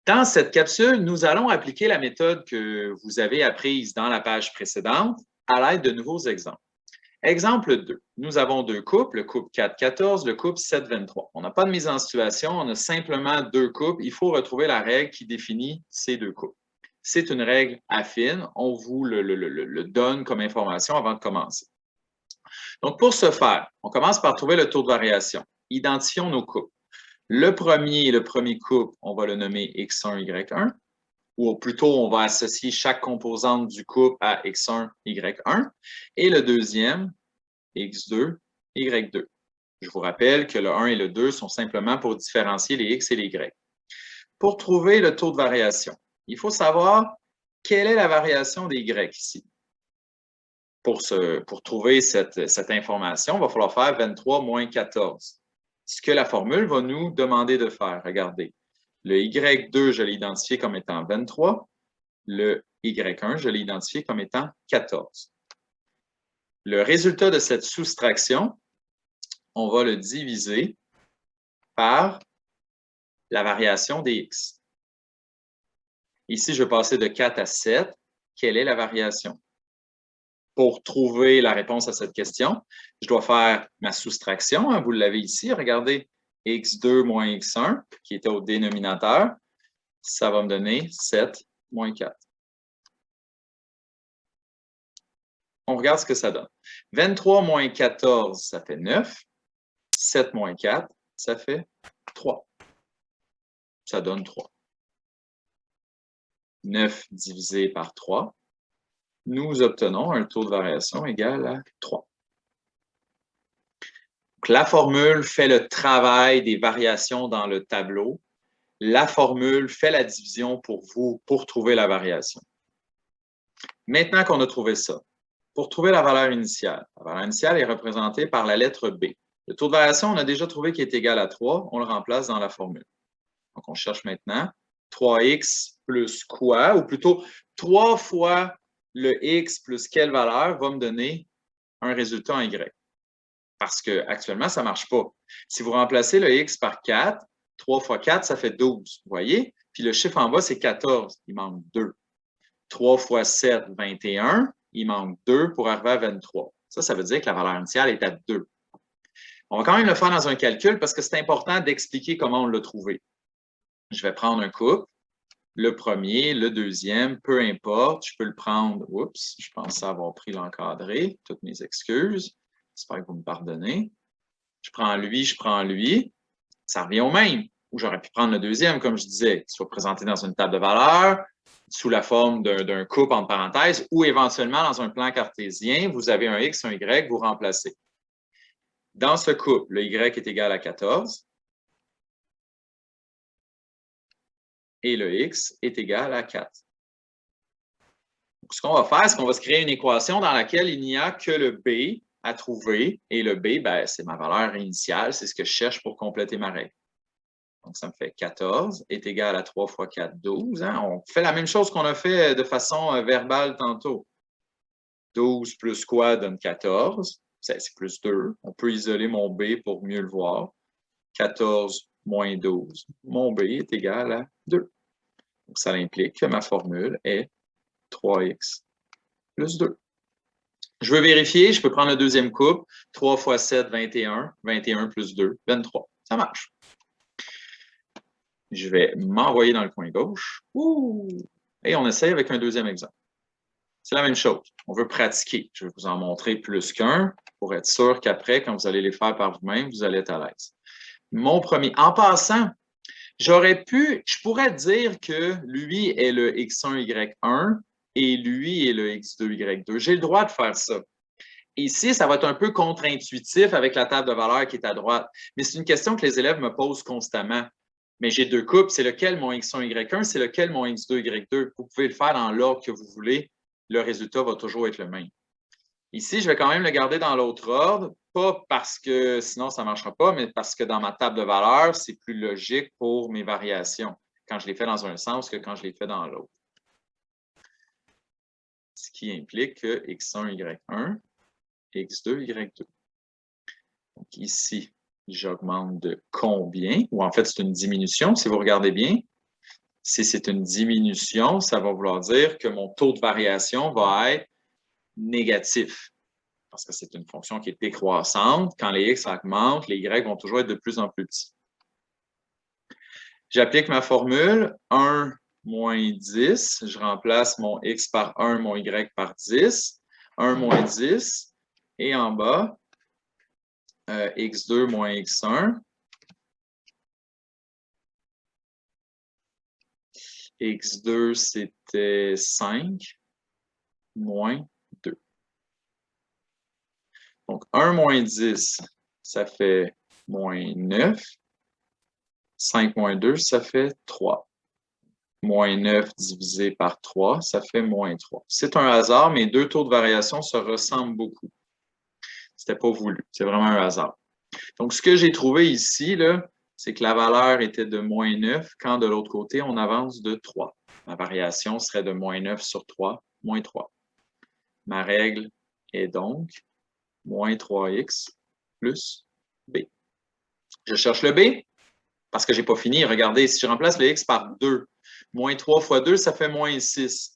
Dans cette capsule, nous allons appliquer la méthode que vous avez apprise dans la page précédente à l'aide de nouveaux exemples. Exemple 2. Nous avons deux couples, le couple 4-14, le couple 7-23. On n'a pas de mise en situation, on a simplement deux couples. Il faut retrouver la règle qui définit ces deux couples. C'est une règle affine, on vous le donne comme information avant de commencer. Donc, pour ce faire, on commence par trouver le taux de variation. Identifions nos couples. Le premier couple, on va le nommer X1, Y1, ou plutôt, on va associer chaque composante du couple à X1, Y1, et le deuxième, X2, Y2. Je vous rappelle que le 1 et le 2 sont simplement pour différencier les X et les Y. Pour trouver le taux de variation, il faut savoir quelle est la variation des Y ici. Pour trouver cette information, il va falloir faire 23 moins 14. Ce que la formule va nous demander de faire, regardez, le Y2, je l'ai identifié comme étant 23, le Y1, je l'ai identifié comme étant 14. Le résultat de cette soustraction, on va le diviser par la variation des X. Ici, je vais passer de 4 à 7. Quelle est la variation? Pour trouver la réponse à cette question, je dois faire ma soustraction. Vous l'avez ici. Regardez, x2 moins x1, qui était au dénominateur, ça va me donner 7 moins 4. On regarde ce que ça donne. 23 moins 14, ça fait 9. 7 moins 4, ça fait 3. Ça donne 3. 9 divisé par 3. Nous obtenons un taux de variation égal à 3. Donc, la formule fait le travail des variations dans le tableau. La formule fait la division pour vous pour trouver la variation. Maintenant qu'on a trouvé ça, pour trouver la valeur initiale est représentée par la lettre B. Le taux de variation, on a déjà trouvé qu'il est égal à 3. On le remplace dans la formule. Donc, on cherche maintenant 3x plus quoi? Ou plutôt, 3 fois le x plus quelle valeur va me donner un résultat en y. Parce qu'actuellement, ça ne marche pas. Si vous remplacez le x par 4, 3 fois 4, ça fait 12. Vous voyez? Puis le chiffre en bas, c'est 14. Il manque 2. 3 fois 7, 21. Il manque 2 pour arriver à 23. Ça veut dire que la valeur initiale est à 2. On va quand même le faire dans un calcul parce que c'est important d'expliquer comment on l'a trouvé. Je vais prendre un couple. Le premier, le deuxième, peu importe, je peux le prendre. Oups, je pensais avoir pris l'encadré. Toutes mes excuses. J'espère que vous me pardonnez. Je prends lui. Ça revient au même. Ou j'aurais pu prendre le deuxième, comme je disais, qui soit présenté dans une table de valeurs, sous la forme d'un couple entre parenthèses, ou éventuellement dans un plan cartésien, vous avez un X, un Y, vous remplacez. Dans ce couple, le Y est égal à 14. Et le X est égal à 4. Donc, ce qu'on va faire, c'est qu'on va se créer une équation dans laquelle il n'y a que le B à trouver. Et le B, c'est ma valeur initiale, c'est ce que je cherche pour compléter ma règle. Donc, ça me fait 14 est égal à 3 fois 4, 12. Hein? On fait la même chose qu'on a fait de façon verbale tantôt. 12 plus quoi donne 14. C'est plus 2. On peut isoler mon B pour mieux le voir. 14 moins 12. Mon B est égal à 2. Donc, ça implique que ma formule est 3x plus 2. Je veux vérifier, je peux prendre le deuxième couple. 3 fois 7, 21. 21 plus 2, 23. Ça marche. Je vais m'envoyer dans le coin gauche. Ouh! Et on essaye avec un deuxième exemple. C'est la même chose. On veut pratiquer. Je vais vous en montrer plus qu'un pour être sûr qu'après, quand vous allez les faire par vous-même, vous allez être à l'aise. Mon premier. En passant, je pourrais dire que lui est le X1, Y1 et lui est le X2, Y2. J'ai le droit de faire ça. Ici, ça va être un peu contre-intuitif avec la table de valeurs qui est à droite. Mais c'est une question que les élèves me posent constamment. Mais j'ai deux couples, c'est lequel mon X1, Y1, c'est lequel mon X2, Y2. Vous pouvez le faire dans l'ordre que vous voulez. Le résultat va toujours être le même. Ici, je vais quand même le garder dans l'autre ordre, pas parce que sinon ça ne marchera pas, mais parce que dans ma table de valeurs, c'est plus logique pour mes variations quand je les fais dans un sens que quand je les fais dans l'autre. Ce qui implique que X1, Y1, X2, Y2. Donc ici, j'augmente de combien? Ou en fait, c'est une diminution, si vous regardez bien. Si c'est une diminution, ça va vouloir dire que mon taux de variation va être négatif. Parce que c'est une fonction qui est décroissante. Quand les x augmentent, les y vont toujours être de plus en plus petits. J'applique ma formule 1 moins 10. Je remplace mon x par 1, mon y par 10. 1 moins 10. Et en bas, x2 moins x1. x2, c'était 5 moins 2. Donc, 1 moins 10, ça fait moins 9. 5 moins 2, ça fait 3. Moins 9 divisé par 3, ça fait moins 3. C'est un hasard, mes deux taux de variation se ressemblent beaucoup. Ce n'était pas voulu, c'est vraiment un hasard. Donc, ce que j'ai trouvé ici, c'est que la valeur était de moins 9, quand de l'autre côté, on avance de 3. Ma variation serait de moins 9 sur 3, moins 3. Ma règle est donc moins 3x plus b. Je cherche le b parce que je n'ai pas fini. Regardez, si je remplace le x par 2, moins 3 fois 2, ça fait moins 6.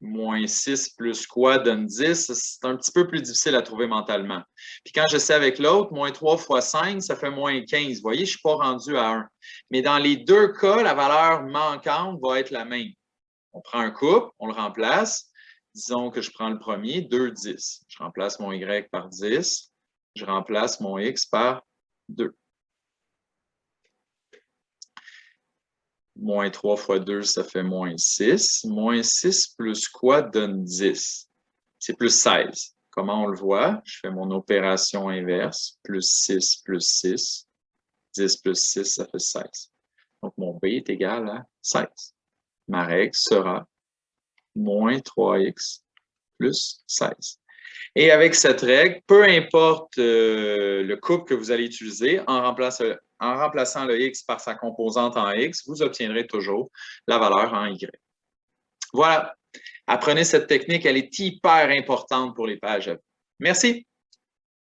Moins 6 plus quoi donne 10? C'est un petit peu plus difficile à trouver mentalement. Puis quand je sais avec l'autre, moins 3 fois 5, ça fait moins 15. Vous voyez, je ne suis pas rendu à 1. Mais dans les deux cas, la valeur manquante va être la même. On prend un couple, on le remplace. Disons que je prends le premier, 2, 10. Je remplace mon y par 10. Je remplace mon x par 2. Moins 3 fois 2, ça fait moins 6. Moins 6 plus quoi donne 10? C'est plus 16. Comment on le voit? Je fais mon opération inverse. Plus 6 plus 6. 10 plus 6, ça fait 16. Donc, mon b est égal à 16. Ma règle sera moins 3x plus 16. Et avec cette règle, peu importe le couple que vous allez utiliser, en remplaçant le x par sa composante en x, vous obtiendrez toujours la valeur en y. Voilà. Apprenez cette technique, elle est hyper importante pour les pages. Merci.